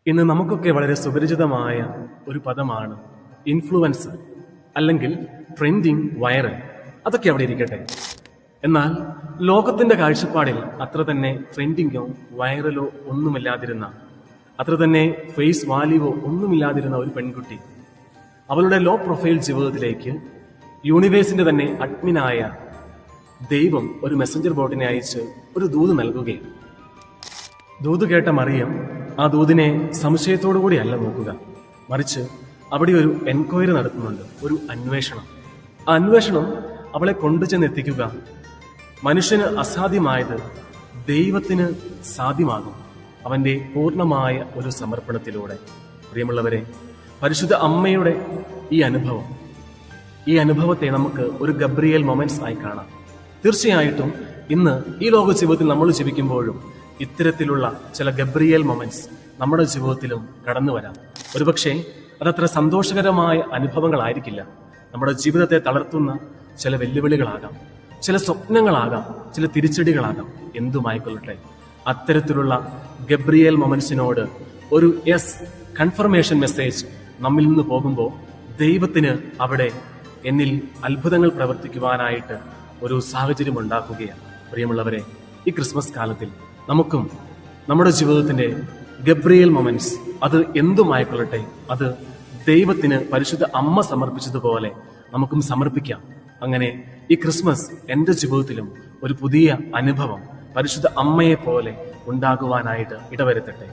ഇന്ന് നമുക്കൊക്കെ വളരെ സുപരിചിതമായ ഒരു പദമാണ് ഇൻഫ്ലുവൻസർ അല്ലെങ്കിൽ ട്രെൻഡിങ് വൈറൽ. അതൊക്കെ അവിടെ ഇരിക്കട്ടെ. എന്നാൽ ലോകത്തിന്റെ കാഴ്ചപ്പാടിൽ അത്ര തന്നെ ട്രെൻഡിങ്ങോ വൈറലോ ഒന്നുമില്ലാതിരുന്ന, അത്ര തന്നെ ഫേസ് വാല്യൂവോ ഒന്നുമില്ലാതിരുന്ന ഒരു പെൺകുട്ടി അവളുടെ ലോ പ്രൊഫൈൽ ജീവിതത്തിലേക്ക് യൂണിവേഴ്സിന്റെ തന്നെ അഡ്മിനായ ദൈവം ഒരു മെസ്സഞ്ചർ ബോട്ടിനെ അയച്ച് ഒരു ദൂത് നൽകുകയാണ്. ദൂത് കേട്ട മറിയം ആ ദൂതിനെ സംശയത്തോടു കൂടിയല്ല നോക്കുക, മറിച്ച് അവിടെ ഒരു എൻക്വയറി നടത്തുന്നുണ്ട്, ഒരു അന്വേഷണം. ആ അന്വേഷണം അവളെ കൊണ്ടുചെന്നെത്തിക്കുക മനുഷ്യന് അസാധ്യമായത് ദൈവത്തിന് സാധ്യമാകും അവന്റെ പൂർണ്ണമായ ഒരു സമർപ്പണത്തിലൂടെ. പ്രിയമുള്ളവരെ, പരിശുദ്ധ അമ്മയുടെ ഈ അനുഭവത്തെ നമുക്ക് ഒരു ഗബ്രിയേൽ മൊമെന്റ്സ് ആയി കാണാം. തീർച്ചയായിട്ടും ഇന്ന് ഈ ലോക ജീവിതത്തിൽ നമ്മൾ ജീവിക്കുമ്പോഴും ഇത്തരത്തിലുള്ള ചില ഗബ്രിയേൽ മൊമെന്റ്സ് നമ്മുടെ ജീവിതത്തിലും കടന്നു വരാം. ഒരുപക്ഷെ അതത്ര സന്തോഷകരമായ അനുഭവങ്ങളായിരിക്കില്ല. നമ്മുടെ ജീവിതത്തെ തളർത്തുന്ന ചില വെല്ലുവിളികളാകാം, ചില സ്വപ്നങ്ങളാകാം, ചില തിരിച്ചടികളാകാം, എന്തുമായിക്കൊള്ളട്ടെ. അത്തരത്തിലുള്ള ഗബ്രിയേൽ മൊമെന്റ്സിനോട് ഒരു കൺഫർമേഷൻ മെസ്സേജ് നമ്മിൽ നിന്ന് പോകുമ്പോൾ ദൈവത്തിന് അവിടെ എന്നിൽ അത്ഭുതങ്ങൾ പ്രവർത്തിക്കുവാനായിട്ട് ഒരു സാഹചര്യം ഉണ്ടാക്കുകയാണ്. പ്രിയമുള്ളവരെ, ഈ ക്രിസ്മസ് കാലത്തിൽ നമുക്കും നമ്മുടെ ജീവിതത്തിന്റെ ഗബ്രിയേൽ മൊമെന്റ്സ് അത് എന്തുമായിക്കൊള്ളട്ടെ, അത് ദൈവത്തിന് പരിശുദ്ധ അമ്മ സമർപ്പിച്ചതുപോലെ നമുക്കും സമർപ്പിക്കാം. അങ്ങനെ ഈ ക്രിസ്മസ് എൻ്റെ ജീവിതത്തിലും ഒരു പുതിയ അനുഭവം പരിശുദ്ധ അമ്മയെ പോലെ ഉണ്ടാകുവാനായിട്ട് ഇടവരുത്തട്ടെ.